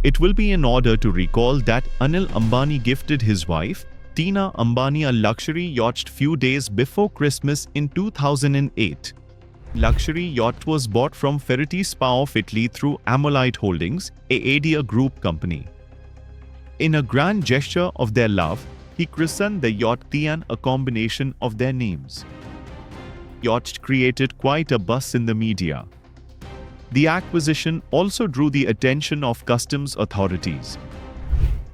It will be in order to recall that Anil Ambani gifted his wife, Tina Ambani, a luxury yacht few days before Christmas in 2008. Luxury yacht was bought from Ferretti SPA of Italy through Ammolite Holdings, a Adia group company. In a grand gesture of their love, he christened the yacht Tian, a combination of their names. Yacht created quite a buzz in the media. The acquisition also drew the attention of customs authorities.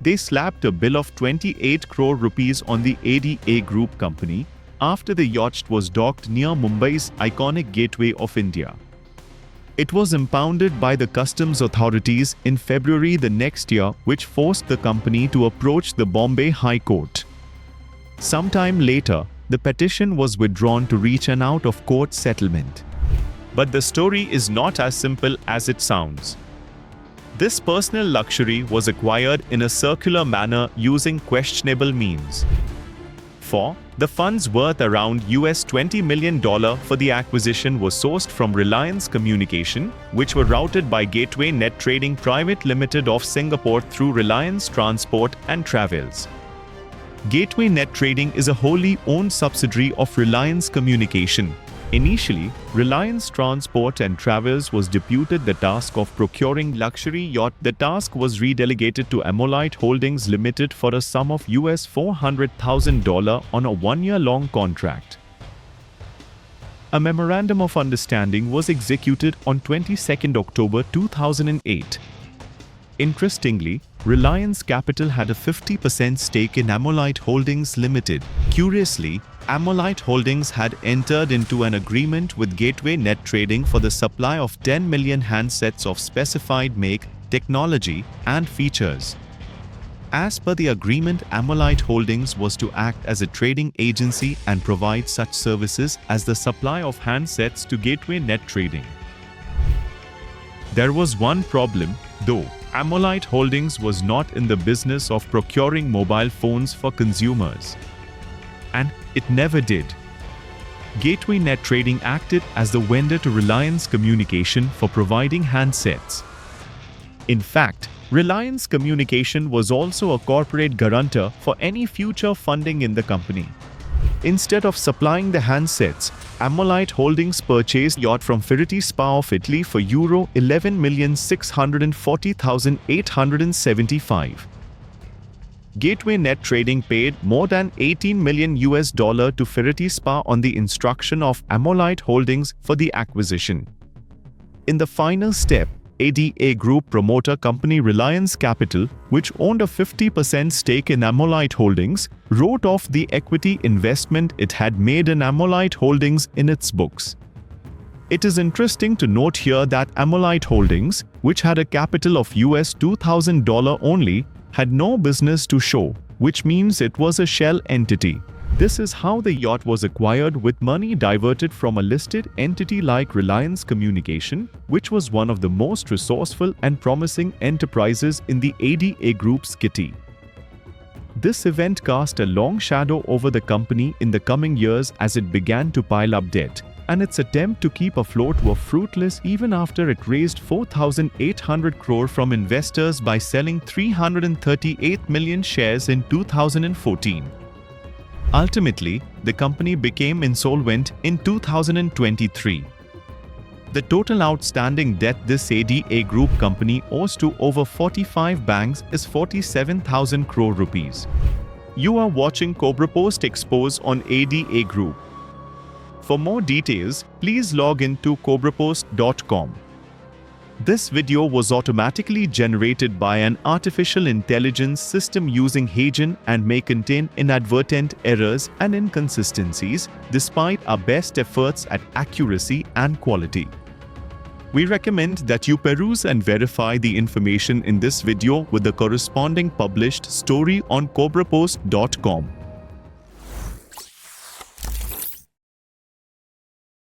They slapped a bill of 28 crore rupees on the ADA group company after the yacht was docked near Mumbai's iconic Gateway of India. It was impounded by the customs authorities in February the next year, which forced the company to approach the Bombay High Court. Sometime later, the petition was withdrawn to reach an out-of-court settlement. But the story is not as simple as it sounds. This personal luxury was acquired in a circular manner using questionable means. The funds worth around $20 million for the acquisition was sourced from Reliance Communication, which were routed by Gateway Net Trading Private Limited of Singapore through Reliance Transport and Travels. Gateway Net Trading is a wholly owned subsidiary of Reliance Communication. Initially, Reliance Transport and Travels was deputed the task of procuring luxury yacht. The task was redelegated to Ammolite Holdings Limited for a sum of $400,000 on a one-year-long contract. A memorandum of understanding was executed on 22 October 2008. Interestingly, Reliance Capital had a 50% stake in Ammolite Holdings Limited. Curiously, Ammolite Holdings had entered into an agreement with Gateway Net Trading for the supply of 10 million handsets of specified make, technology, and features. As per the agreement, Ammolite Holdings was to act as a trading agency and provide such services as the supply of handsets to Gateway Net Trading. There was one problem, though. Ammolite Holdings was not in the business of procuring mobile phones for consumers. And it never did. Gateway Net Trading acted as the vendor to Reliance Communication for providing handsets. In fact, Reliance Communication was also a corporate guarantor for any future funding in the company. Instead of supplying the handsets, Ammolite Holdings purchased yacht from Ferretti SPA of Italy for euro 11,640,875. Gateway Net Trading paid more than $18 million to Ferretti SPA on the instruction of Ammolite Holdings for the acquisition. In the final step, ADA Group promoter company Reliance Capital, which owned a 50% stake in Ammolite Holdings, wrote off the equity investment it had made in Ammolite Holdings in its books. It is interesting to note here that Ammolite Holdings, which had a capital of $2,000 only, had no business to show, which means it was a shell entity. This is how the yacht was acquired, with money diverted from a listed entity like Reliance Communication, which was one of the most resourceful and promising enterprises in the ADA Group's kitty. This event cast a long shadow over the company in the coming years as it began to pile up debt, and its attempt to keep afloat were fruitless even after it raised 4,800 crore from investors by selling 338 million shares in 2014. Ultimately, the company became insolvent in 2023. The total outstanding debt this ADA Group company owes to over 45 banks is 47,000 crore rupees. You are watching Cobrapost Expose on ADA Group. For more details, please log in to cobrapost.com. This video was automatically generated by an artificial intelligence system using Hagen and may contain inadvertent errors and inconsistencies despite our best efforts at accuracy and quality. We recommend that you peruse and verify the information in this video with the corresponding published story on cobrapost.com.